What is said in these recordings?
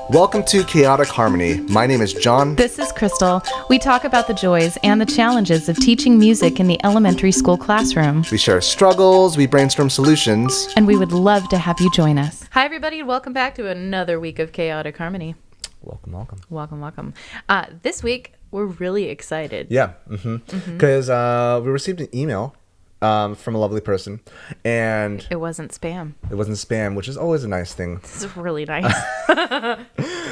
Welcome to Chaotic Harmony. My name is John. This is Crystal. We talk about the joys and the challenges of teaching music in the elementary school classroom. We share struggles, we brainstorm solutions. And we would love to have you join us. Hi, everybody, and welcome back to another week of Chaotic Harmony. Welcome. This week, we're really excited. Yeah, because we received an email from a lovely person, and it wasn't spam. It wasn't spam, which is always a nice thing. This is really nice.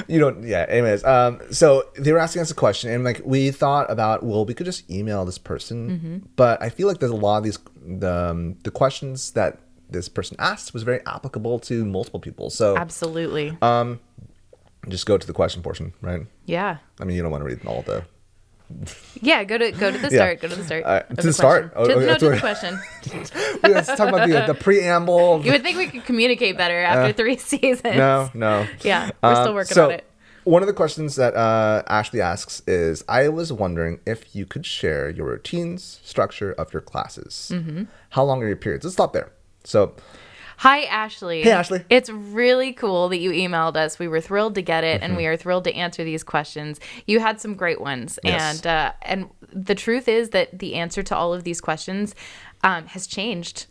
Anyways, so they were asking us a question, and we thought about, well, we could just email this person, but I feel like there's a lot of these the questions that this person asked was very applicable to multiple people. So absolutely. Just go to the question portion, right? Yeah. I mean, you don't want to read all the. Yeah, go to the start. Yeah. Go to the start. To the start. To the question. Let's talk about the preamble. You would think we could communicate better after 3 seasons. No. Yeah, we're still working on it. One of the questions that Ashley asks is, I was wondering if you could share your routines, structure of your classes. How long are your periods? Let's stop there. So. Hi, Ashley. Hey, Ashley. It's really cool that you emailed us. We were thrilled to get it, and we are thrilled to answer these questions. You had some great ones, yes. And the truth is that the answer to all of these questions has changed.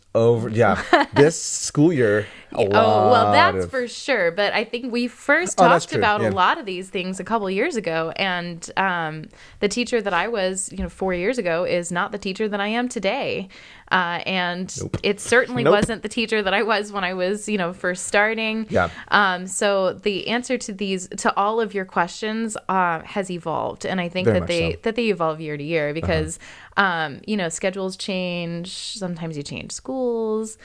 This school year. That's for sure. But I think we first talked about a lot of these things a couple years ago, and the teacher that I was, 4 years ago, is not the teacher that I am today, and it certainly wasn't the teacher that I was when I was, first starting. Yeah. So the answer to all of your questions has evolved, and I think Very that they evolve year to year because schedules change. Sometimes you change schools.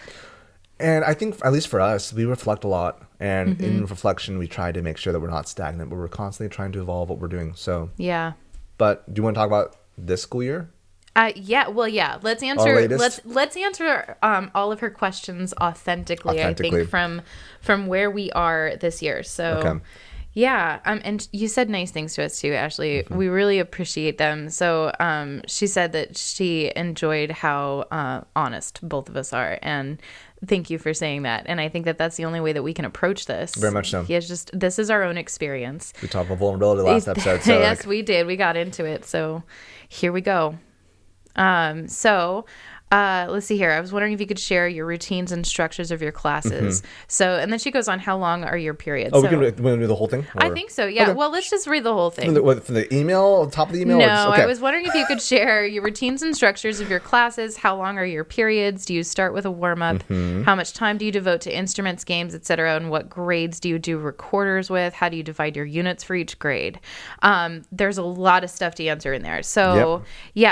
And I think, at least for us, we reflect a lot. And in reflection, we try to make sure that we're not stagnant, but we're constantly trying to evolve what we're doing. So yeah. But do you want to talk about this school year? Yeah. Let's answer. Let's answer all of her questions authentically. I think from where we are this year. So. Okay. Yeah, and you said nice things to us too, Ashley. We really appreciate them. So she said that she enjoyed how honest both of us are, and thank you for saying that. And I think that that's the only way that we can approach this. Very much so. This is our own experience. We talked about vulnerability last episode. So yes, we did. We got into it. So here we go. Let's see here. I was wondering if you could share your routines and structures of your classes. So, and then she goes on, how long are your periods? Oh, we can do the whole thing? I think so, yeah. Okay. Well, let's just read the whole thing. From the email, top of the email? No, okay. I was wondering if you could share your routines and structures of your classes. How long are your periods? Do you start with a warm-up? How much time do you devote to instruments, games, etc.? And what grades do you do recorders with? How do you divide your units for each grade? There's a lot of stuff to answer in there. So,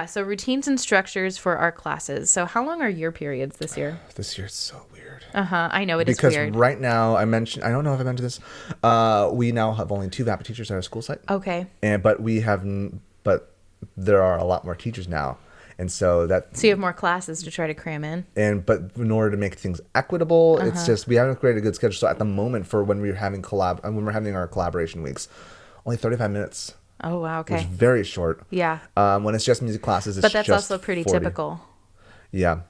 so routines and structures for our classes. So how long are your periods this year? This year is so weird. I know it is weird. Because right now, I don't know if I mentioned this, we now have only 2 VAPA teachers at our school site. Okay. But there are a lot more teachers now. And so you have more classes to try to cram in. But in order to make things equitable, it's just, we haven't created a good schedule. So at the moment, for when we're having our collaboration weeks, only 35 minutes. Oh, wow. Okay. Which is very short. Yeah. When it's just music classes, it's just 40. But that's also pretty typical. Yeah.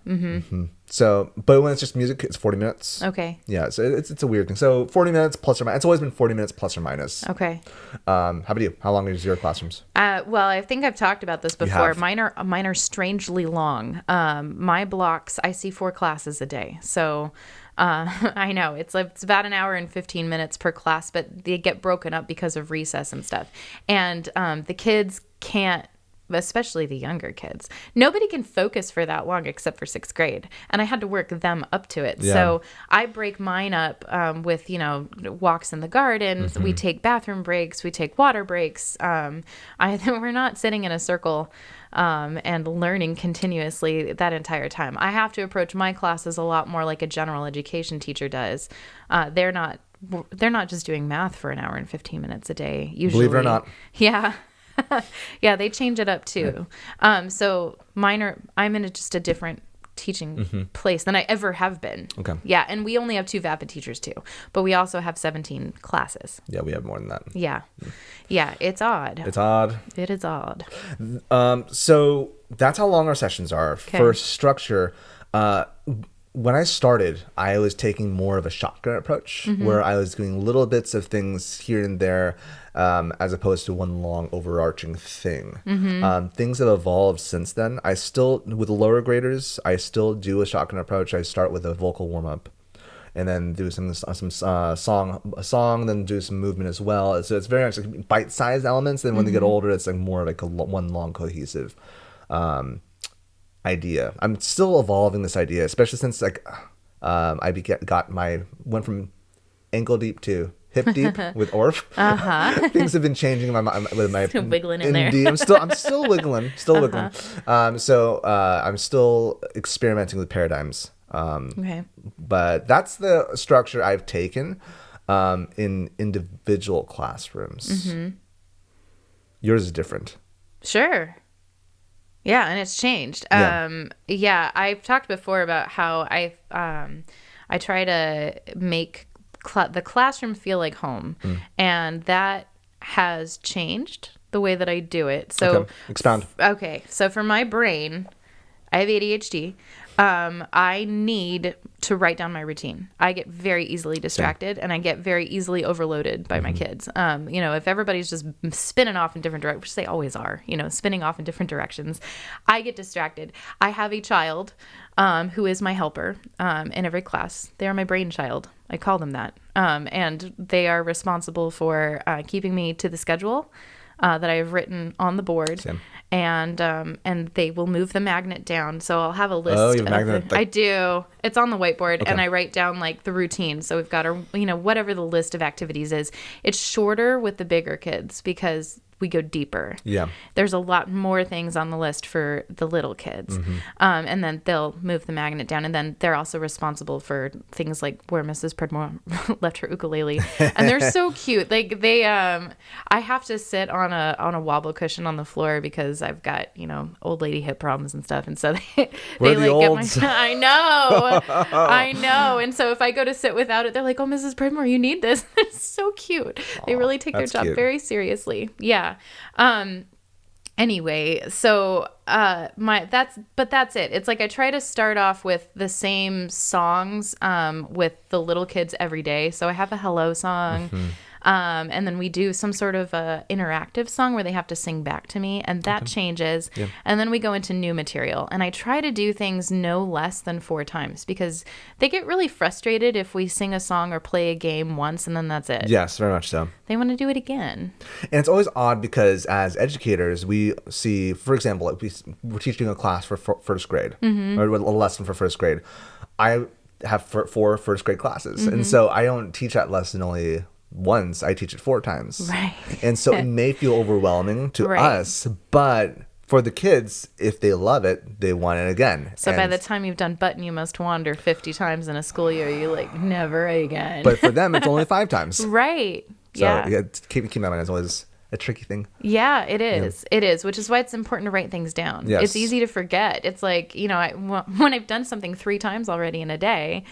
So, but when it's just music, it's 40 minutes. Okay. Yeah. So it's a weird thing. So 40 minutes plus or minus. It's always been 40 minutes plus or minus. Okay. How about you? How long is your classrooms? Well, I think I've talked about this before. Mine are strangely long. My blocks, I see 4 classes a day. So I know it's about an hour and 15 minutes per class, but they get broken up because of recess and stuff. And the kids can't, especially the younger kids, nobody can focus for that long except for 6th grade. And I had to work them up to it. Yeah. So I break mine up with, walks in the garden. We take bathroom breaks. We take water breaks. We're not sitting in a circle and learning continuously that entire time. I have to approach my classes a lot more like a general education teacher does. They're not just doing math for an hour and 15 minutes a day. Usually. Believe it or not. Yeah. Yeah, they change it up too. So I'm in just a different teaching place than I ever have been. Okay. Yeah, and we only have 2 VAPA teachers too, but we also have 17 classes. Yeah, we have more than that. Yeah. Yeah, it's odd. It is odd. So that's how long our sessions are. Okay. For structure, when I started, I was taking more of a shotgun approach, where I was doing little bits of things here and there, as opposed to one long overarching thing. Things have evolved since then. I still, with the lower graders, I still do a shotgun approach. I start with a vocal warm up, and then do some song, then do some movement as well. So it's very much like bite-sized elements. Then when they get older, it's like more like one long cohesive idea. I'm still evolving this idea, especially since like went from ankle deep to hip deep with Orff. Things have been changing with my still wiggling in there. I'm still wiggling, so I'm still experimenting with paradigms. Okay. But that's the structure I've taken in individual classrooms. Yours is different. Sure. Yeah, and it's changed. Yeah, I've talked before about how I try to make the classroom feel like home, and that has changed the way that I do it. So okay. Expound. Okay, so for my brain, I have ADHD. I need to write down my routine. I get very easily distracted, and I get very easily overloaded by my kids. If everybody's just spinning off in different directions, which they always are, spinning off in different directions, I get distracted. I have a child who is my helper in every class. They are my brainchild. I call them that. And they are responsible for keeping me to the schedule that I have written on the board. Same. And they will move the magnet down. So I'll have a list. Oh, you have a magnet? I do. It's on the whiteboard, and I write down like the routine. So we've got whatever the list of activities is. It's shorter with the bigger kids because we go deeper. Yeah. There's a lot more things on the list for the little kids. And then they'll move the magnet down. And then they're also responsible for things like where Mrs. Pridmore left her ukulele. And they're so cute. Like I have to sit on a wobble cushion on the floor because I've got, old lady hip problems and stuff. And so they olds. get my, I know. And so if I go to sit without it, they're like, oh, Mrs. Pridmore, you need this. It's so cute. They really take their job very seriously. Yeah. Anyway, so that's it. It's like I try to start off with the same songs with the little kids every day. So I have a hello song. And then we do some sort of interactive song where they have to sing back to me, and that changes. Yeah. And then we go into new material, and I try to do things no less than 4 times because they get really frustrated if we sing a song or play a game once and then that's it. Yes, very much so. They want to do it again. And it's always odd because as educators, we see, for example, like we're teaching a class for first grade or a lesson for first grade. I have 4 first grade classes, and so I don't teach that lesson only once. I teach it 4 times. Right. And so it may feel overwhelming to us, but for the kids, if they love it, they want it again. So by the time you've done Button You Must Wander 50 times in a school year, you're like, never again. But for them, it's only 5 times. Right. So yeah, keep that in mind. It's always a tricky thing. Yeah, it is. Yeah. It is, which is why it's important to write things down. Yes. It's easy to forget. It's like, when I've done something 3 times already in a day,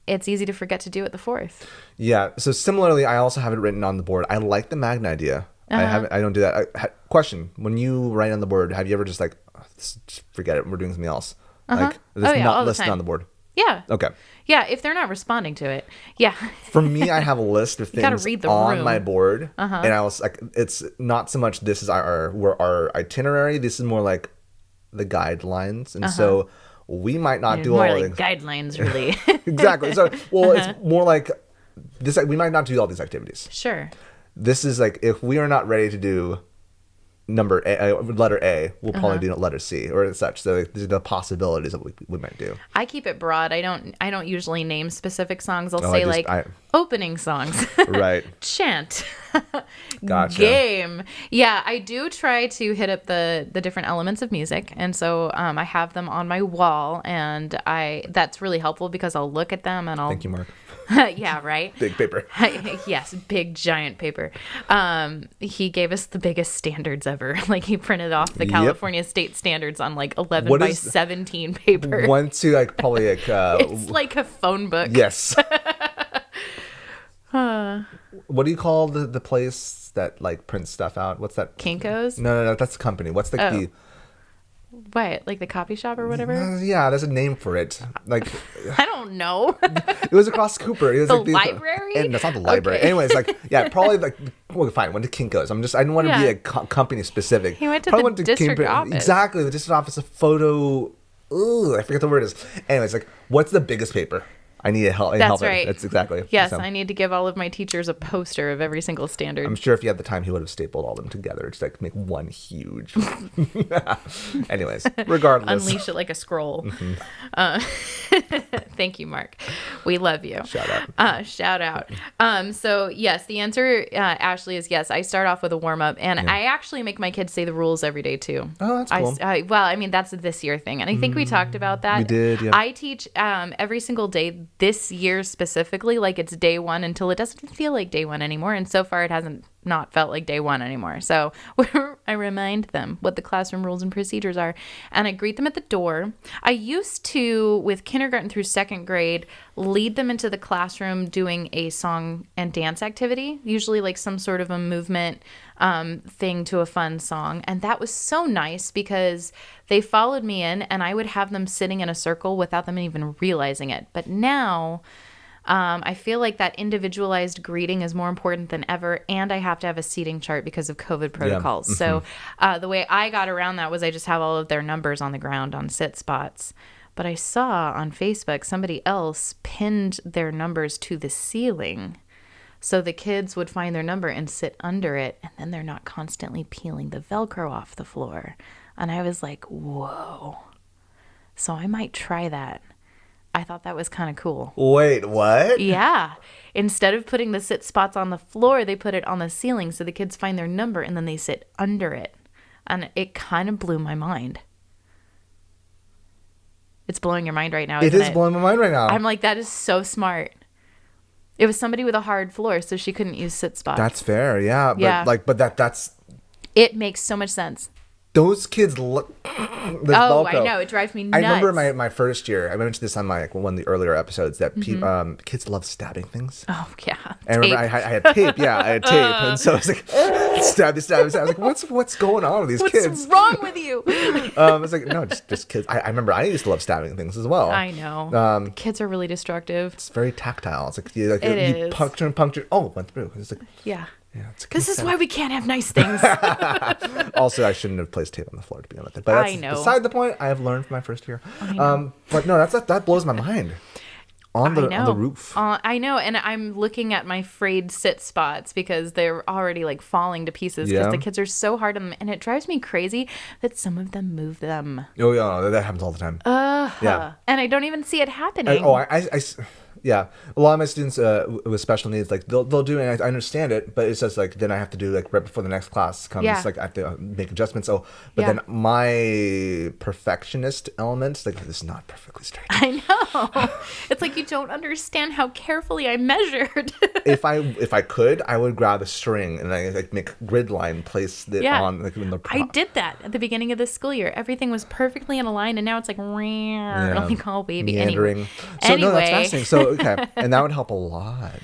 it's easy to forget to do it the 4th. Yeah. So similarly, I also have it written on the board. I like the magnet idea. I don't do that. Question: when you write on the board, have you ever just like, just forget it, we're doing something else? Like, it's not listed on the board. Yeah. Okay. Yeah, if they're not responding to it. Yeah. For me, I have a list of things on my board, and I was like, it's not so much this is our itinerary. This is more like the guidelines, and so we might not do more all like guidelines, really. Exactly. So, it's more like this. We might not do all these activities. Sure. This is like, if we are not ready to do letter A, we'll probably do letter C or such. So these are the possibilities that we might do. I keep it broad. I don't usually name specific songs. I'll say opening songs. Right. Chant. Gotcha. Game. Yeah, I do try to hit up the different elements of music, and so I have them on my wall, and that's really helpful because I'll look at them and I'll. Thank you, Mark. Yeah, right. Big paper. Yes, big giant paper. He gave us the biggest standards ever. Like, he printed off the California State Standards on like 11 by 17 paper. One to like probably like it's like a phone book. Yes. What do you call the place that like prints stuff out? What's that? Kinko's? No, that's the company. What's the What? Like the coffee shop or whatever? Yeah, there's a name for it. Like I don't know. it was across Cooper. It was The like library? And that's not the library. Okay. Anyways, like yeah, probably like well, fine. Went to Kinko's. I didn't want to be a company specific. He went to the district office. Exactly, the district office of photo. Ooh, I forget the word is. Anyways, like what's the biggest paper? I need help. That's right. That's exactly. Yes, so. I need to give all of my teachers a poster of every single standard. I'm sure if he had the time, he would have stapled all of them together to like make one huge. Anyways, regardless. Unleash it like a scroll. Thank you, Mark. We love you. Shout out. Shout out. So yes, the answer, Ashley, is yes. I start off with a warm up, and I actually make my kids say the rules every day too. Oh, that's cool. Well, I mean that's a this year thing, and I think we talked about that. We did. Yeah. I teach every single day this year specifically, like it's day one until it doesn't feel like day one anymore. And so far, it hasn't not felt like day one anymore. So I remind them what the classroom rules and procedures are, and I greet them at the door. I used to, with kindergarten through second grade, lead them into the classroom doing a song and dance activity, usually like some sort of a movement thing to a fun song. And that was so nice because they followed me in and I would have them sitting in a circle without them even realizing it. But now I feel like that individualized greeting is more important than ever, and I have to have a seating chart because of COVID protocols. Yeah. So the way I got around that was I just have all of their numbers on the ground on sit spots. But I saw on Facebook somebody else pinned their numbers to the ceiling so the kids would find their number and sit under it, and then they're not constantly peeling the Velcro off the floor. And I was like, whoa. So I might try that. I thought that was kind of cool. Wait, what? Yeah. Instead of putting the sit spots on the floor, they put it on the ceiling so the kids find their number and then they sit under it. And it kind of blew my mind. It's blowing your mind right now, isn't it? It is blowing my mind right now. I'm like, that is so smart. It was somebody with a hard floor, so she couldn't use sit spots. That's fair, yeah. But that's... It makes so much sense. Those kids look... Velcro. I know. It drives me nuts. I remember my first year, I mentioned this on one of the earlier episodes, that kids love stabbing things. Oh, yeah. And I remember I had tape. Yeah, I had tape. And so I was like, stab. I was like, what's going on with these kids? What's wrong with you? I was like, no, just kids. I remember I used to love stabbing things as well. I know. Kids are really destructive. It's very tactile. It's like, you puncture and puncture. Oh, it went through. It's like, yeah. Yeah, this is why we can't have nice things. Also, I shouldn't have placed tape on the floor to begin with. But that's beside the point. I have learned from my first year. But no, that blows my mind. On the roof. I know, and I'm looking at my frayed sit spots because they're already like falling to pieces because the kids are so hard on them, and it drives me crazy that some of them move them. Oh yeah, that happens all the time. Yeah, and I don't even see it happening. Yeah, a lot of my students with special needs, like they'll do it, and I understand it, but it's just like then I have to do like right before the next class comes, like I have to make adjustments. Then my perfectionist element, like this is not perfectly straight. I know. It's like you don't understand how carefully I measured. If I could, I would grab a string and I like make a grid line, place it on like in the I did that at the beginning of the school year. Everything was perfectly in a line, and now it's like like all wavy. Meandering. No, that's fascinating. So okay, and that would help a lot.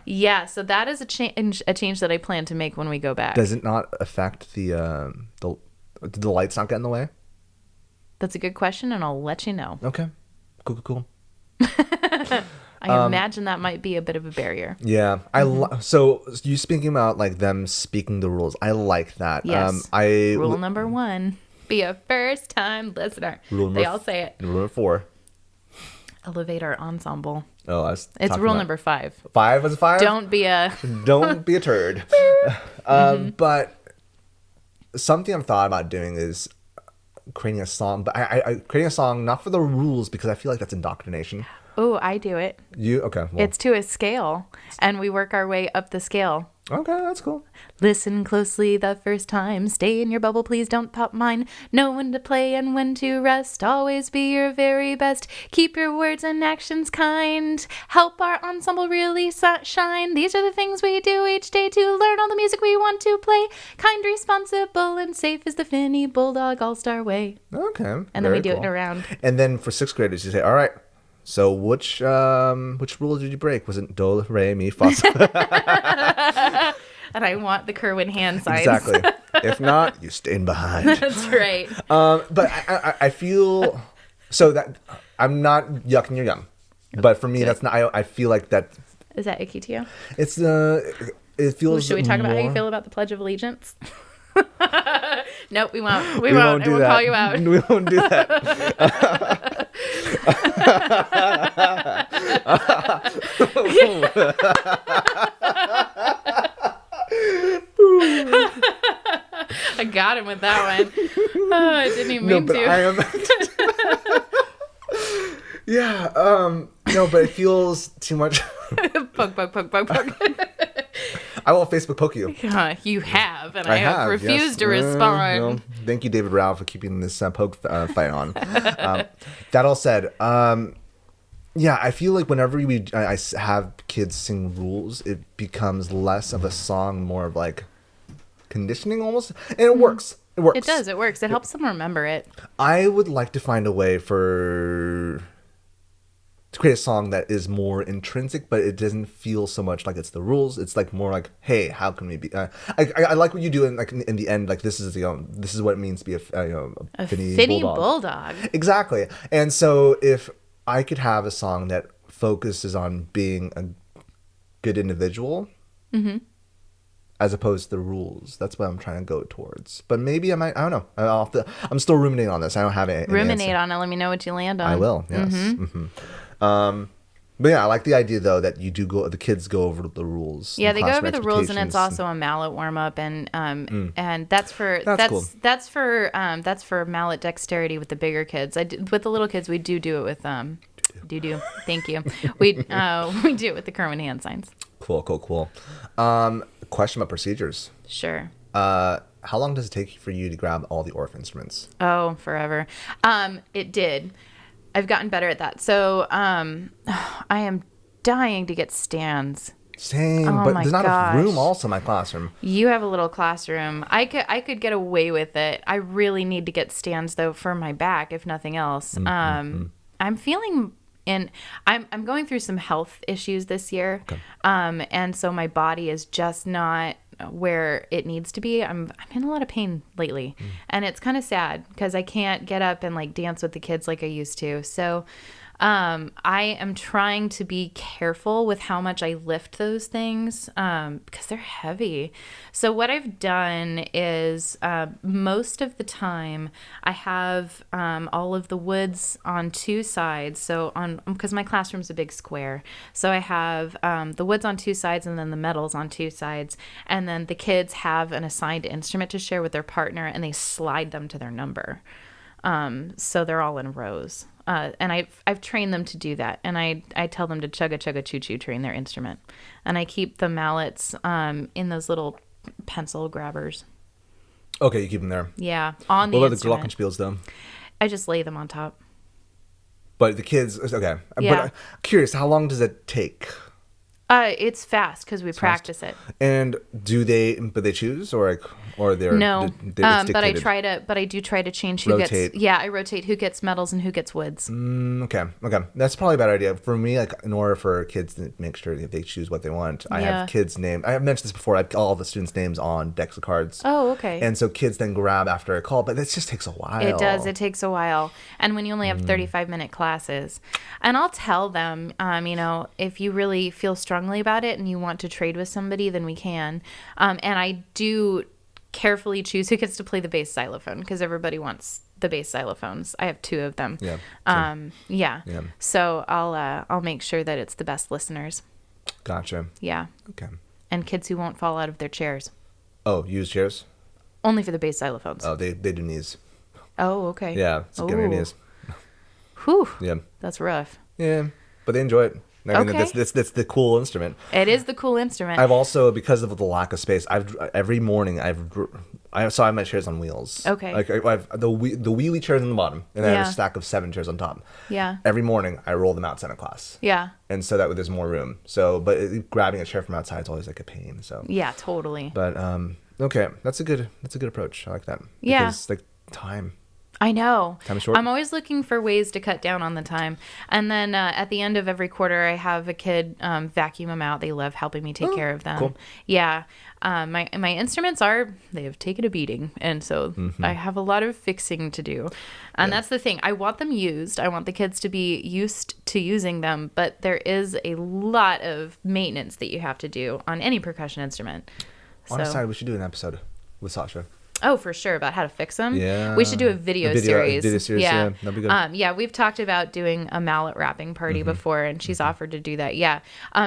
Yeah. So that is a change that I plan to make when we go back. Does it not affect the lights not get in the way? That's a good question, and I'll let you know. Okay. Cool. I imagine that might be a bit of a barrier. Yeah. So you speaking about like them speaking the rules. I like that. Yes. Rule number 1, be a first time listener. They all say it. Rule number 4. Elevate our ensemble. Oh, it's rule number 5. 5 was 5? Don't be a turd. But something I've thought about doing is creating a song, but I creating a song not for the rules because I feel like that's indoctrination. Oh, I do it. You okay? Well. It's to a scale, and we work our way up the scale. Okay, that's cool. Listen closely the first time. Stay in your bubble, please don't pop mine. Know when to play and when to rest. Always be your very best. Keep your words and actions kind. Help our ensemble really shine. These are the things we do each day to learn all the music we want to play. Kind, responsible, and safe is the Finny Bulldog All-Star way. Okay. And then we do it in a round. And then for 6th graders, you say, all right, so which rule did you break? Was it do, re, mi, fa? and I want the Kerwin hand signs. Exactly. If not, you staying behind. That's right. But I feel so that I'm not yucking your yum, but for me, that's not. I feel like that. Is that icky to you? It's it feels. Should we talk about how you feel about the Pledge of Allegiance? Nope, we won't. We won't do we'll that. call you out. We won't do that. I got him with that one. Oh, I didn't even mean to. I am. Yeah. No, but it feels too much. Poke. I will Facebook poke you. You have, and I have refused to respond. No. Thank you, David Rao, for keeping this poke fight on. That all said, yeah, I feel like whenever I have kids sing rules, it becomes less of a song, more of like conditioning almost, and it works. It works. It does. It works. It helps them remember it. I would like to find a way to create a song that is more intrinsic, but it doesn't feel so much like it's the rules. It's like more like, hey, how can we be? I like what you do in the end. Like this is this is what it means to be a Finny bulldog. Exactly. And so if I could have a song that focuses on being a good individual, as opposed to the rules, that's what I'm trying to go towards. But maybe I might. I don't know. I'm still ruminating on this. I don't have it. Ruminate on it. Let me know what you land on. I will. Yes. But yeah, I like the idea though that the kids go over the rules. Yeah, they go over the rules, and it's also a mallet warm up, and that's for cool. that's for mallet dexterity with the bigger kids. With the little kids, we do it with do. Thank you. We do it with the Kerwin hand signs. Cool. Question about procedures. Sure. How long does it take for you to grab all the Orff instruments? Oh, forever. It did. I've gotten better at that. So I am dying to get stands. Same, but there's not enough room also in my classroom. You have a little classroom. I could get away with it. I really need to get stands though for my back, if nothing else. I'm feeling I'm going through some health issues this year. Okay. And so my body is just not where it needs to be. I'm in a lot of pain lately, and it's kind of sad because I can't get up and like dance with the kids like I used to. So I am trying to be careful with how much I lift those things because they're heavy. So what I've done is most of the time I have all of the woods on two sides. So because my classroom's a big square, so I have the woods on two sides and then the metals on two sides, and then the kids have an assigned instrument to share with their partner, and they slide them to their number. So they're all in rows. And I've trained them to do that. And I tell them to chugga chugga choo choo train their instrument. And I keep the mallets in those little pencil grabbers. Okay, you keep them there. Yeah, on the instrument. instrument. What about the glockenspiels though? I just lay them on top. But the kids, okay. Yeah. But I'm curious, how long does it take? It's fast because we practice it. And they choose or they're no, it's but I do try to change who gets. Yeah, I rotate who gets metals and who gets woods. Okay, that's probably a bad idea for me. Like in order for kids to make sure that they choose what they want, I have kids' names. I have mentioned this before. I have all the students' names on decks of cards. Oh, okay. And so kids then grab after a call, but it just takes a while. It does. It takes a while, and when you only have 35-minute classes, and I'll tell them, if you really feel strongly about it and you want to trade with somebody, then we can. And I do carefully choose who gets to play the bass xylophone because everybody wants the bass xylophones. I have 2 of them. Yeah. So I'll make sure that it's the best listeners. Gotcha. Yeah. Okay. And kids who won't fall out of their chairs. Oh, use chairs? Only for the bass xylophones. Oh, they do knees. Oh, okay. Yeah, so get on your knees. Whew. Yeah. That's rough. Yeah, but they enjoy it. I mean, that's the cool instrument. It is the cool instrument. I've also, because of the lack of space, every morning I have my chairs on wheels. Okay. Like I have the wheelie chairs on the bottom, and I have a stack of 7 chairs on top. Yeah. Every morning I roll them outside of class. Yeah. And so that way there's more room. So, but grabbing a chair from outside is always like a pain. So. Yeah, totally. But okay, that's a good approach. I like that. Yeah. Because like time. I know. Time is short. I'm always looking for ways to cut down on the time. And then at the end of every quarter, I have a kid vacuum them out. They love helping me take care of them. Cool. Yeah. My instruments they have taken a beating. And so I have a lot of fixing to do. And that's the thing. I want them used. I want the kids to be used to using them. But there is a lot of maintenance that you have to do on any percussion instrument. On the side, we should do an episode with Sasha. Oh, for sure, about how to fix them. Yeah. We should do a video series. Yeah, that'd be good. Yeah, we've talked about doing a mallet wrapping party before, and she's offered to do that. Yeah.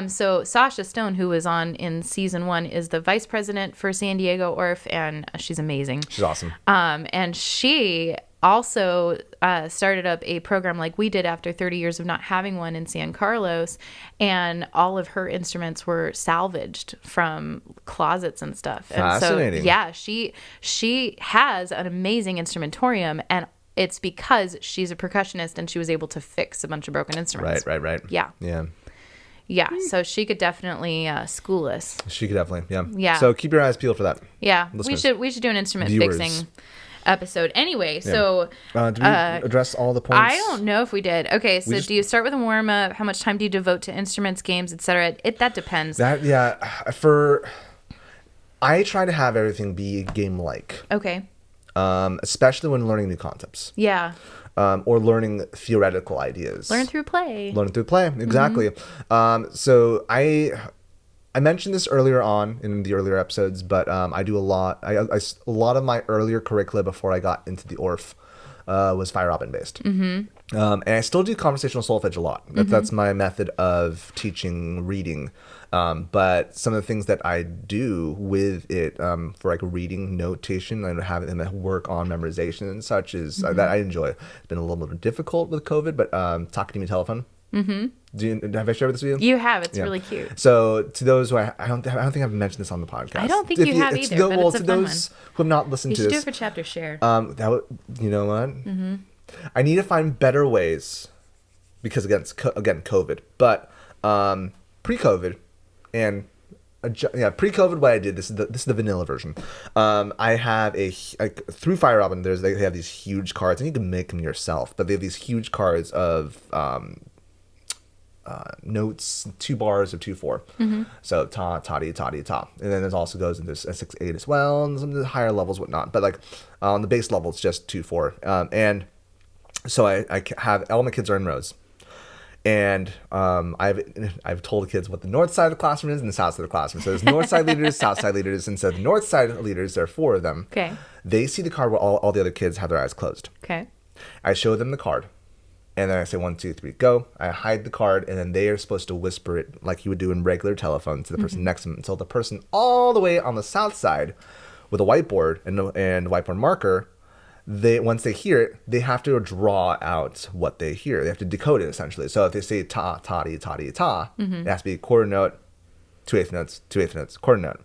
So Sasha Stone, who was on in season 1, is the vice president for San Diego ORF, and she's amazing. She's awesome. And she also started up a program like we did after 30 years of not having one in San Carlos, and all of her instruments were salvaged from closets and stuff. Fascinating. And so, yeah, she has an amazing instrumentorium, and it's because she's a percussionist and she was able to fix a bunch of broken instruments. Right. Yeah. Yeah, so she could definitely school us. She could definitely, yeah. Yeah. So keep your eyes peeled for that. Yeah, Listeners. we should do an instrument Viewers. fixing episode. Anyway, so did we address all the points? I don't know if we did. Okay, so do you start with a warm up? How much time do you devote to instruments, games, etc.? That depends. I try to have everything be game like. Okay. Especially when learning new concepts. Yeah. Or learning theoretical ideas. Learn through play. Exactly. So I mentioned this earlier on in the earlier episodes, but I do a lot. A lot of my earlier curricula before I got into the ORF was Fire Robin based. And I still do conversational solfege a lot. That's my method of teaching reading. But some of the things that I do with it for like reading notation and having them work on memorization and such is that I enjoy. It's been a little bit difficult with COVID, but talking to me telephone. Have I shared this with you? You have. It's really cute. So to those who I don't think I've mentioned this on the podcast. I don't think you have either. But it's a fun those who have not listened to this, you should do it for chapter share. You know what? I need to find better ways because again, COVID. But pre-COVID and pre-COVID, what I did, this is the vanilla version. I have through Fire Robin. They have these huge cards, and you can make them yourself. But they have these huge cards of notes, 2 bars of 2/4. So ta, ta-dee, ta-dee, ta. And then it also goes into a 6/8 as well, and some of the higher levels, whatnot. But like on the base level, it's just 2/4. And so I have all my kids are in rows. And I've told the kids what the north side of the classroom is and the south side of the classroom. So there's north side leaders, south side leaders. And so the north side leaders, there are 4 of them. Okay. They see the card where all the other kids have their eyes closed. Okay. I show them the card. And then I say 1, 2, 3, go. I hide the card, and then they are supposed to whisper it like you would do in regular telephone to the person next to them until the person all the way on the south side with a whiteboard and whiteboard marker, once they hear it, they have to draw out what they hear. They have to decode it essentially. So if they say ta, ta-dee, ta-dee, ta, it has to be quarter note, 2/8 notes, 2/8 notes, quarter note.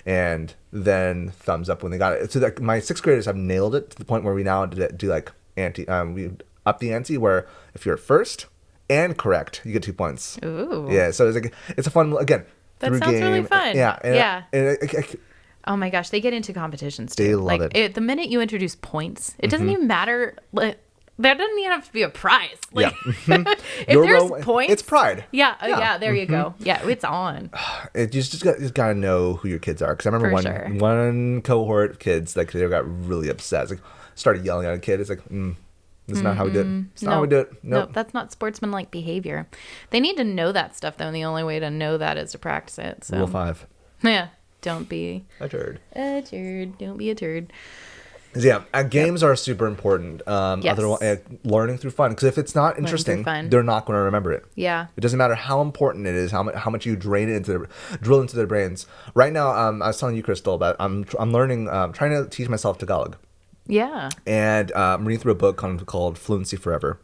And then thumbs up when they got it. So my 6th graders have nailed it to the point where we now do like we up the ante where if you're first and correct, you get 2 points. Ooh. Yeah, so it's a fun, again, that sounds game. really fun. Yeah. Oh my gosh, they get into competitions too. They love it. The minute you introduce points, it doesn't even matter. There doesn't even have to be a prize. If there's points, it's pride. Yeah. There you go. Yeah, it's on. You just gotta know who your kids are. Because I remember one cohort of kids, like they got really upset. It's like started yelling at a kid. It's like, this is not how we do it. It's not how we do it. Nope. That's not sportsmanlike behavior. They need to know that stuff though, and the only way to know that is to practice it. So. Rule 5. Yeah. Don't be a turd. Don't be a turd. Yeah, games are super important. Yes. Learning through fun. Because if it's not interesting, they're not going to remember it. Yeah. It doesn't matter how important it is, how much you drill into their brains. Right now, I was telling you, Crystal, about I'm learning, trying to teach myself Tagalog. Yeah. And I'm reading through a book called Fluency Forever.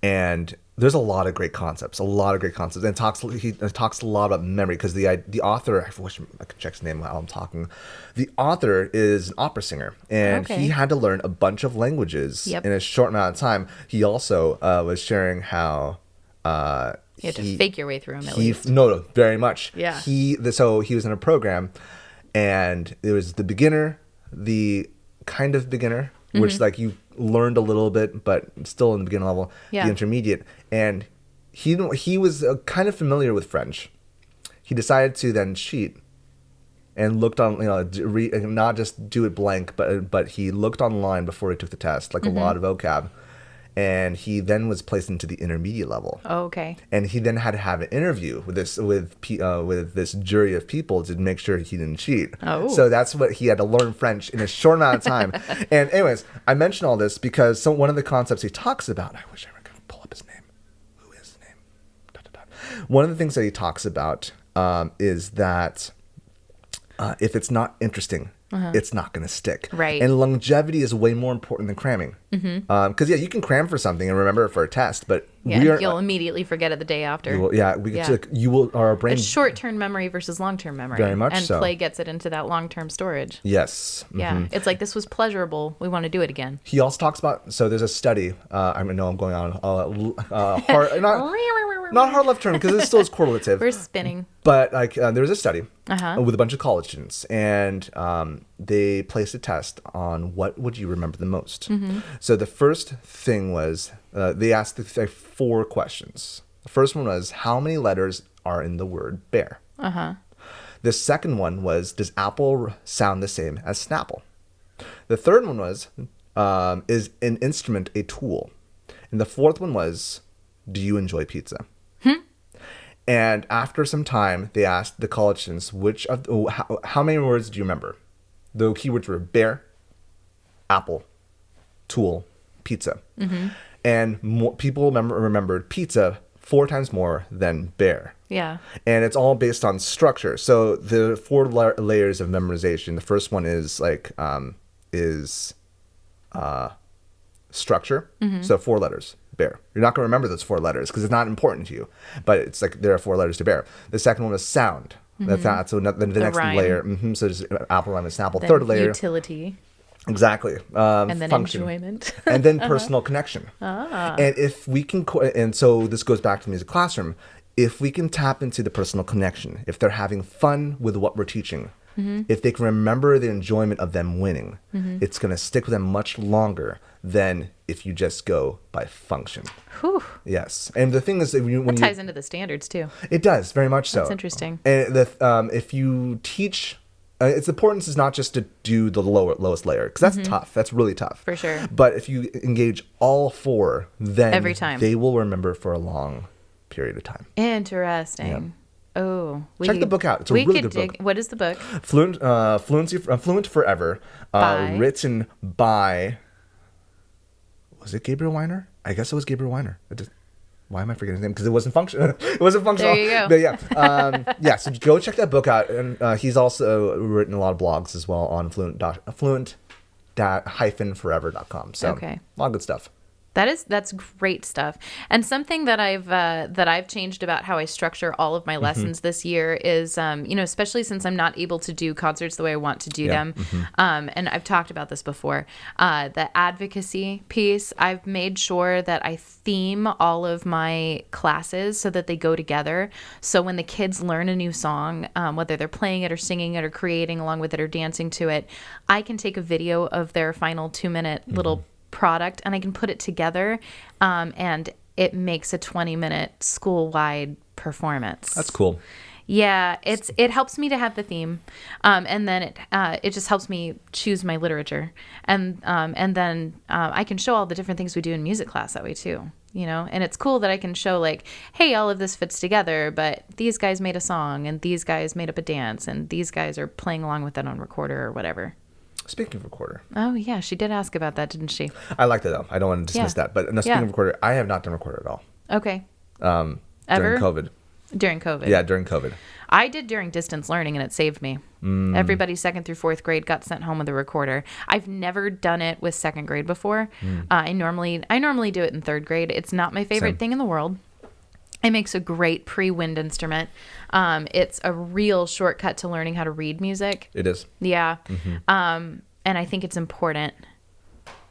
And there's a lot of great concepts. And he talks a lot about memory because the author, I wish I could check his name while I'm talking. The author is an opera singer, and he had to learn a bunch of languages in a short amount of time. He also was sharing how you had to fake your way through them at least. No, very much. Yeah. So he was in a program, and it was the beginner, the kind of beginner, which like you learned a little bit, but still in the beginner level, the intermediate. And he was kind of familiar with French. He decided to then cheat and looked on, not just do it blank, but he looked online before he took the test, like a lot of vocab. And he then was placed into the intermediate level. Oh, okay. And he then had to have an interview with this jury of people to make sure he didn't cheat. Oh. So that's what he had to learn French in a short amount of time. And anyways, I mention all this because one of the concepts he talks about, I wish I could pull up his name. Who is his name? Dot, dot, dot. One of the things that he talks about is that if it's not interesting, it's not going to stick. Right. And longevity is way more important than cramming. Because, you can cram for something and remember it for a test, but you'll immediately forget it the day after. Our brain. It's short-term memory versus long-term memory. Very much and so. play gets it into that long-term storage. Yes. Yeah. It's like, this was pleasurable. We want to do it again. He also talks about, so there's a study, I know I'm going on hard, not hard left turn because it still is correlative. We're spinning. But there was a study with a bunch of college students, and they placed a test on what would you remember the most. So the first thing was they asked 4 questions. The first one was, how many letters are in the word bear? The second one was, does apple sound the same as Snapple? The third one was, is an instrument a tool? And the fourth one was, do you enjoy pizza? And after some time, they asked the college students, how many words do you remember? The keywords were bear, apple, tool, pizza. And people remembered pizza 4 times more than bear. Yeah. And it's all based on structure. So the 4 layers of memorization. The first one is structure. So 4 letters. Bear. You're not going to remember those 4 letters because it's not important to you, but it's like there are 4 letters to bear. The second one is sound. That's not, so the next rhyme. layer. So there's apple, rhyme, and Snapple. Then third layer. Utility. Exactly. And then function. enjoyment. And then personal connection. And if we can, and so this goes back to music classroom. If we can tap into the personal connection, if they're having fun with what we're teaching, if they can remember the enjoyment of them winning, it's going to stick with them much longer than if you just go by function. Whew. Yes. And the thing is, that ties into the standards too. It does, very much so. That's interesting. And if you teach, its importance is not just to do the lowest layer, because that's tough. That's really tough. For sure. But if you engage all 4, then every time they will remember for a long period of time. Interesting. Yeah. Oh, check the book out. It's a really good book. What is the book? Fluent Forever, written by. Was it Gabriel Wyner? I guess it was Gabriel Wyner. Why am I forgetting his name? Because it wasn't functional. It wasn't functional. There you go. But yeah, so go check that book out. And he's also written a lot of blogs as well on fluent-forever.com. So a lot of good stuff. That's great stuff. And something that I've changed about how I structure all of my lessons this year is, especially since I'm not able to do concerts the way I want to do them. And I've talked about this before, the advocacy piece. I've made sure that I theme all of my classes so that they go together. So when the kids learn a new song, whether they're playing it or singing it or creating along with it or dancing to it, I can take a video of their final 2-minute little product and I can put it together, and it makes a 20-minute school-wide performance. That's cool. Yeah, it helps me to have the theme, and then it just helps me choose my literature, and then I can show all the different things we do in music class that way too. And it's cool that I can show like, hey, all of this fits together, but these guys made a song and these guys made up a dance and these guys are playing along with it on recorder or whatever. Speaking of recorder. Oh, yeah. She did ask about that, didn't she? I like that, though. I don't want to dismiss that. But speaking of recorder, I have not done recorder at all. Okay. Ever? During COVID. During COVID. Yeah, during COVID. I did during distance learning, and it saved me. Everybody 2nd through 4th grade got sent home with a recorder. I've never done it with 2nd grade before. I normally do it in 3rd grade. It's not my favorite thing in the world. It makes a great pre-wind instrument. It's a real shortcut to learning how to read music. It is. Yeah. And I think it's important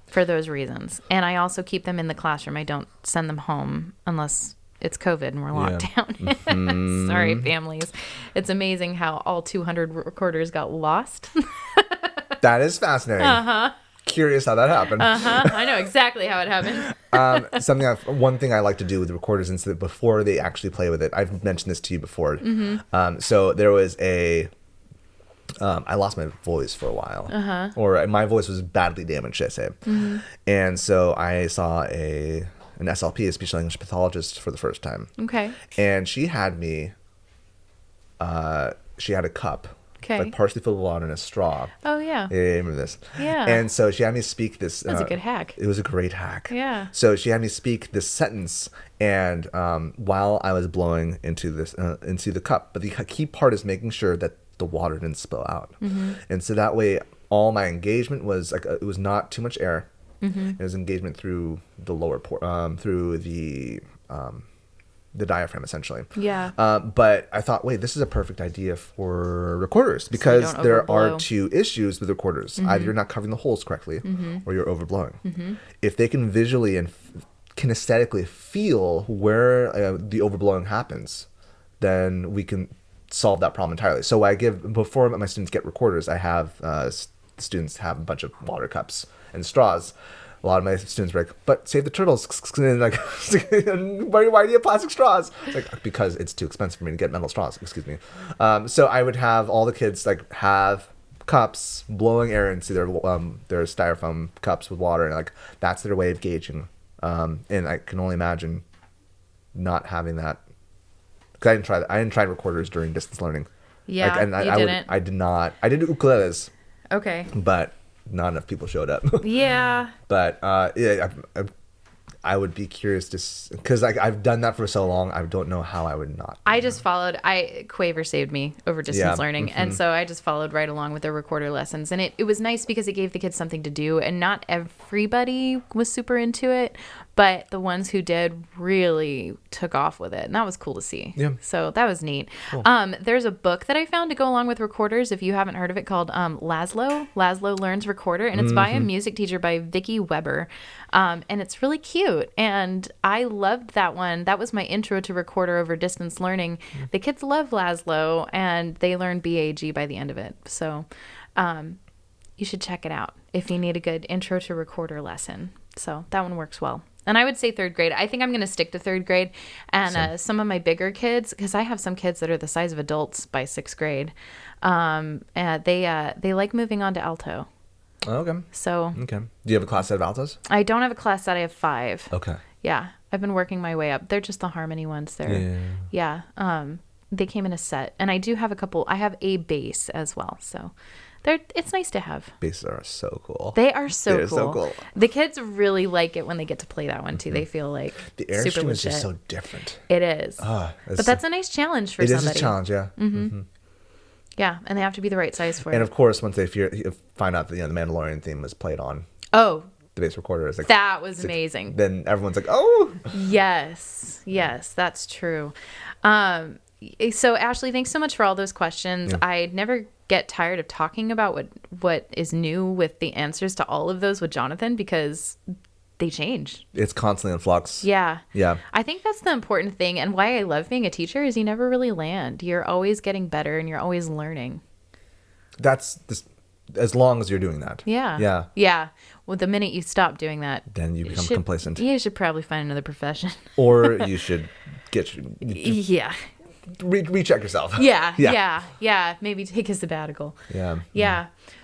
for those reasons. And I also keep them in the classroom. I don't send them home unless it's COVID and we're locked down. Sorry, families. It's amazing how all 200 recorders got lost. That is fascinating. curious how that happened. I know exactly how it happened. One thing I like to do with recorders is that before they actually play with it, I've mentioned this to you before. So there was I lost my voice for a while, or my voice was badly damaged, I say. And so I saw an SLP, a speech language pathologist, for the first time. Okay. And she had me. She had a cup. Okay. Like partially filled with water and a straw. Oh, yeah. Yeah, I remember this. Yeah. And so she had me speak this. That was a good hack. It was a great hack. Yeah. So she had me speak this sentence, and while I was blowing into the cup, but the key part is making sure that the water didn't spill out. And so that way, all my engagement was like it was not too much air. It was engagement through the lower through the diaphragm, essentially. Yeah. But I thought, wait, this is a perfect idea for recorders because there are two issues with recorders. Either you're not covering the holes correctly or you're overblowing. If they can visually and kinesthetically feel where the overblowing happens, then we can solve that problem entirely. So before my students get recorders, I have students have a bunch of water cups and straws. A lot of my students were like, but save the turtles. And like, why do you have plastic straws? It's like, because it's too expensive for me to get metal straws. Excuse me. So I would have all the kids like have cups, blowing air into their styrofoam cups with water. And like, that's their way of gauging. And I can only imagine not having that. Because I didn't try that. I didn't try recorders during distance learning. Yeah, I did not. I did ukuleles. Okay. But not enough people showed up. Yeah. But I would be curious to, because I've done that for so long, I don't know how I would not. I just followed. Quaver saved me over distance learning, and so I just followed right along with the recorder lessons, and it was nice because it gave the kids something to do, and not everybody was super into it, but the ones who did really took off with it, and that was cool to see. Yeah. So that was neat. Cool. There's a book that I found to go along with recorders, if you haven't heard of it, called Lazlo Learns Recorder, and it's by a music teacher by Vicky Weber, and it's really cute. And I loved that one. That was my intro to recorder over distance learning. The kids love Lazlo, and they learn BAG by the end of it. So you should check it out if you need a good intro to recorder lesson. So that one works well. And I would say third grade. I think I'm going to stick to third grade. And some of my bigger kids, because I have some kids that are the size of adults by sixth grade, and they like moving on to alto. Oh, okay. So. Okay. Do you have a class set of altos? I don't have a class set. I have 5. Okay. Yeah. I've been working my way up. They're just the harmony ones. Yeah. They came in a set. And I do have a couple. I have a bass as well. So it's nice to have. Basses are so cool. They are so so cool. The kids really like it when they get to play that one too. They feel like the air super stream legit. is just so different. It is. But that's a nice challenge for somebody. It is a challenge, yeah. Yeah, and they have to be the right size for it. And of course, once they find out that the Mandalorian theme was played on the bass recorder, it's like, that was amazing. Then everyone's like, oh. Yes, that's true. So Ashley, thanks so much for all those questions. I never get tired of talking about what is new with the answers to all of those with Jonathan, because they change. It's constantly in flux. Yeah. I think that's the important thing, and why I love being a teacher is you never really land. You're always getting better, and you're always learning. That's this, as long as you're doing that. Yeah. Well, the minute you stop doing that, then you become complacent. You should probably find another profession, or you should recheck yourself. Maybe take a sabbatical.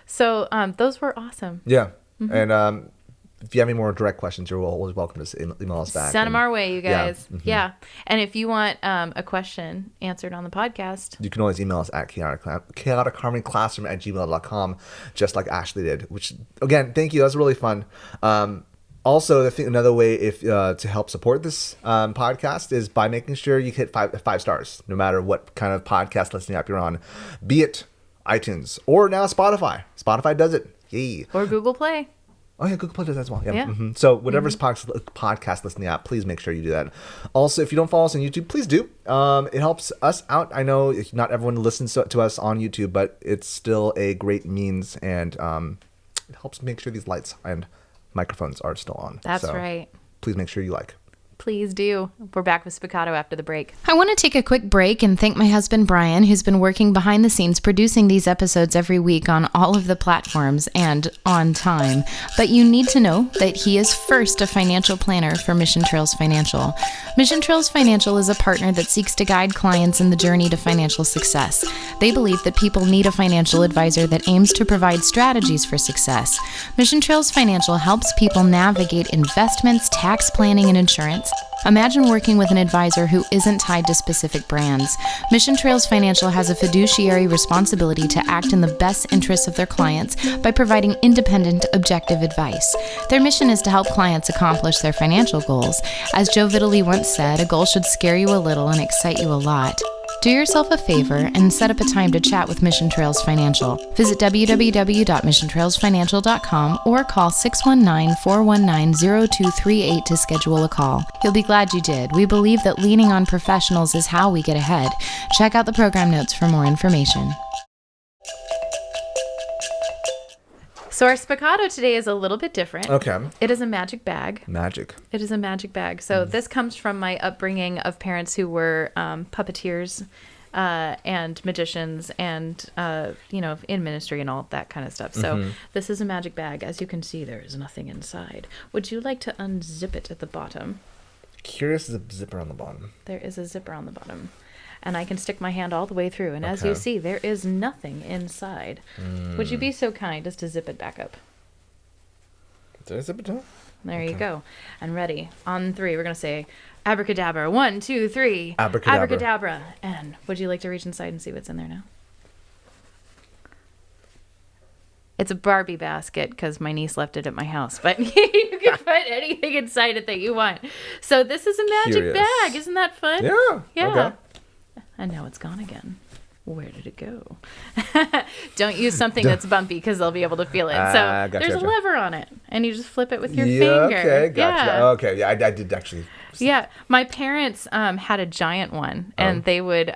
So those were awesome. And if you have any more direct questions, you're always welcome to email us back. Send them our way, you guys. And if you want a question answered on the podcast, you can always email us at chaoticharmonyclassroom@gmail.com, just like Ashley did, which, again, thank you. That was really fun. Also, I think another way to help support this podcast is by making sure you hit five stars, no matter what kind of podcast listening app you're on, be it iTunes or now Spotify. Spotify does it. Yay. Or Google Play. Oh, yeah, Google Play does that as well. Yeah. So whatever's podcast listening app, please make sure you do that. Also, if you don't follow us on YouTube, please do. It helps us out. I know not everyone listens to us on YouTube, but it's still a great means, and it helps make sure these lights and microphones are still on. That's right. Please make sure you like. Please do. We're back with Spiccato after the break. I want to take a quick break and thank my husband, Bryan, who's been working behind the scenes producing these episodes every week on all of the platforms and on time. But you need to know that he is first a financial planner for Mission Trails Financial. Mission Trails Financial is a partner that seeks to guide clients in the journey to financial success. They believe that people need a financial advisor that aims to provide strategies for success. Mission Trails Financial helps people navigate investments, tax planning, and insurance. Imagine working with an advisor who isn't tied to specific brands. Mission Trails Financial has a fiduciary responsibility to act in the best interests of their clients by providing independent, objective advice. Their mission is to help clients accomplish their financial goals. As Joe Vitale once said, a goal should scare you a little and excite you a lot. Do yourself a favor and set up a time to chat with Mission Trails Financial. Visit www.missiontrailsfinancial.com or call 619-419-0238 to schedule a call. You'll be glad you did. We believe that leaning on professionals is how we get ahead. Check out the program notes for more information. So our Spiccato today is a little bit different. Okay. It is a magic bag. Magic. It is a magic bag. So this comes from my upbringing of parents who were puppeteers and magicians and, in ministry and all that kind of stuff. So this is a magic bag. As you can see, there is nothing inside. Would you like to unzip it at the bottom? Curious zipper on the bottom. There is a zipper on the bottom. And I can stick my hand all the way through. And as you see, there is nothing inside. Would you be so kind as to zip it back up? Did I zip it up? There you go. And ready. On 3, we're going to say abracadabra. 1, 2, 3. Abracadabra. Abracadabra. And would you like to reach inside and see what's in there now? It's a Barbie basket because my niece left it at my house. But you can put anything inside it that you want. So this is a magic bag. Isn't that fun? Yeah. Yeah. Okay. And now it's gone again. Where did it go? Don't use something that's bumpy because they'll be able to feel it. So there's a lever on it, and you just flip it with your finger. Okay, gotcha. Yeah. Okay, yeah, I did actually. Yeah, my parents had a giant one, and they would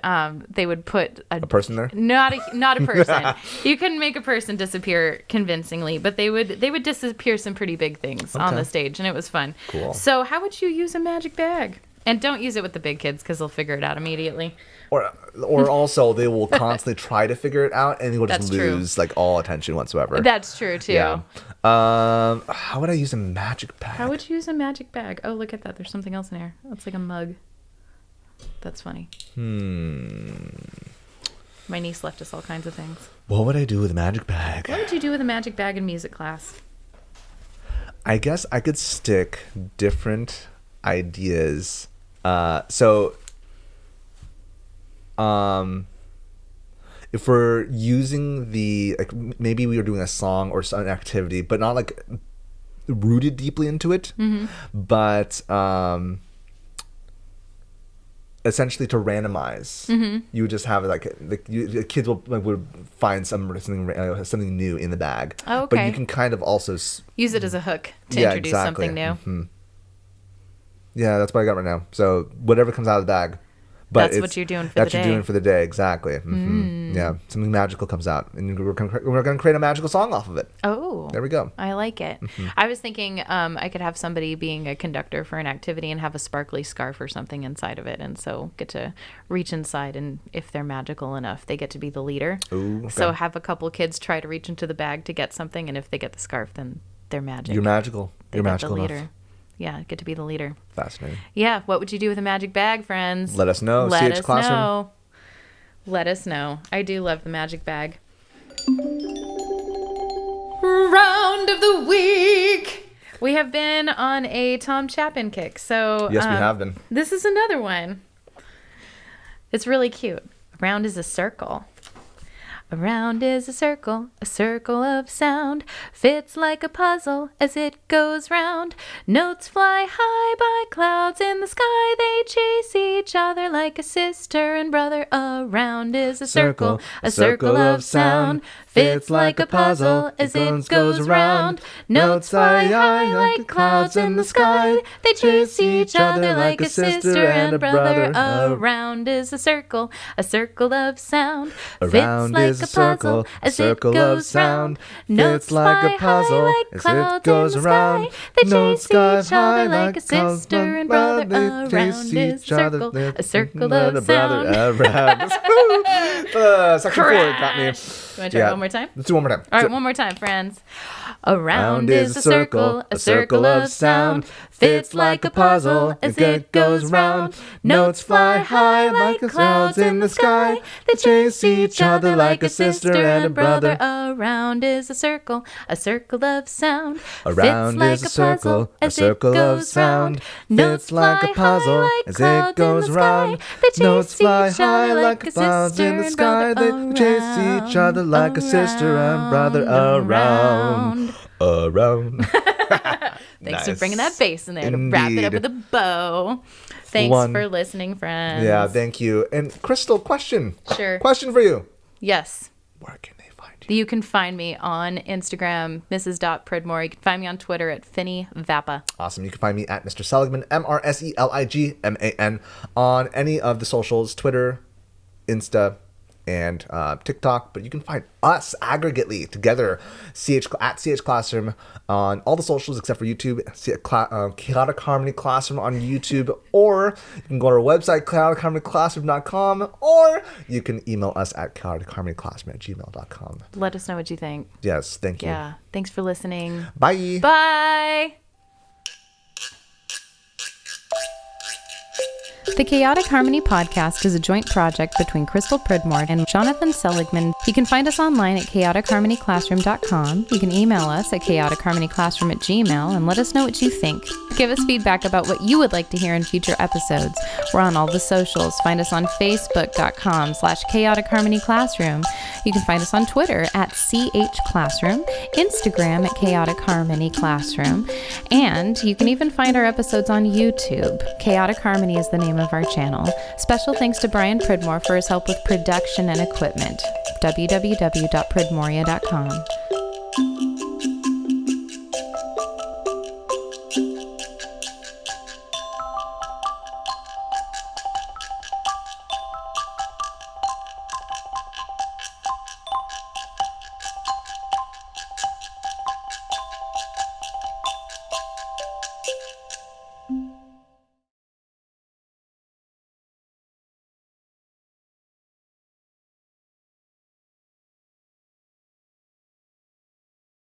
put a person there. Not a person. You couldn't make a person disappear convincingly, but they would disappear some pretty big things on the stage, and it was fun. Cool. So how would you use a magic bag? And don't use it with the big kids because they'll figure it out immediately. Or also they will constantly try to figure it out and they will just lose like all attention whatsoever. That's true too. Yeah. How would I use a magic bag? How would you use a magic bag? Oh, look at that. There's something else in here. That's like a mug. That's funny. My niece left us all kinds of things. What would I do with a magic bag? What would you do with a magic bag in music class? I guess I could stick different ideas. If we're using maybe we were doing a song or an activity, but not like rooted deeply into it, but essentially to randomize, you would just have the kids would find something new in the bag. Oh, okay. But you can kind of also use it as a hook to introduce something new. Yeah, that's what I got right now. So whatever comes out of the bag. But that's what you're doing for the day. That's what you're doing for the day, exactly. Yeah, something magical comes out, and we're going to create a magical song off of it. Oh, there we go. I like it. I was thinking I could have somebody being a conductor for an activity and have a sparkly scarf or something inside of it, and so get to reach inside, and if they're magical enough, they get to be the leader. Ooh, okay. So have a couple kids try to reach into the bag to get something, and if they get the scarf, then they're magic. You're magical. You're magical enough. Yeah, get to be the leader. Fascinating. Yeah, what would you do with a magic bag, friends? Let us know. Let CH us Classroom. know. Let us know. I do love the magic bag. Round of the week. We have been on a Tom Chapin kick. So yes, we have been. This is another one. It's really cute. Round is a circle. A round is a circle of sound, fits like a puzzle as it goes round. Notes fly high by clouds in the sky, they chase each other like a sister and brother. A round is a circle of sound, fits like a puzzle as it goes round. Notes fly high like clouds in the sky. They chase each other like a sister and a brother. Around is a circle of sound. Around is a circle of sound. Fits like a puzzle as it goes around. They chase each other like a sister and brother. Around is a circle of sound. Section 4 got me. You want to try one more time? Let's do one more time. All right, one more time, friends. Around is a circle of sound. Fits like a puzzle as it goes round. Notes fly high like clouds in the sky. They chase each other like a sister and a brother. Around is a circle of sound. Around is a circle of sound. Fits like a puzzle as it goes round. Notes fly high like clouds in the sky. They chase each other like a sister and brother. Around. Thanks for bringing that bass in there to wrap it up with a bow. Thanks for listening, friends. Yeah, thank you. And Crystal, question. Sure. Question for you. Yes. Where can they find you? You can find me on Instagram, Mrs.Pridmore. You can find me on Twitter at Finny Vappa. Awesome. You can find me at Mr. Seligman, MrSeligman, on any of the socials, Twitter, Insta, and TikTok, but you can find us aggregately together at CH Classroom on all the socials except for YouTube, Chaotic Harmony Classroom on YouTube, or you can go to our website, chaoticharmonyclassroom.com, or you can email us at chaoticharmonyclassroom@gmail.com. Let us know what you think. Yes, thank you. Yeah, thanks for listening. Bye. Bye. The Chaotic Harmony podcast is a joint project between Crystal Pridmore and Jonathan Seligman. You can find us online at chaoticharmonyclassroom.com. You can email us at chaoticharmonyclassroom@gmail and let us know what you think. Give us feedback about what you would like to hear in future episodes. We're on all the socials. Find us on facebook.com/chaoticharmonyclassroom. You can find us on Twitter at @CHClassroom, Instagram at Chaotic Harmony Classroom, and you can even find our episodes on YouTube. Chaotic Harmony is the name of our channel. Special thanks to Bryan Pridmore for his help with production and equipment. www.pridmoria.com.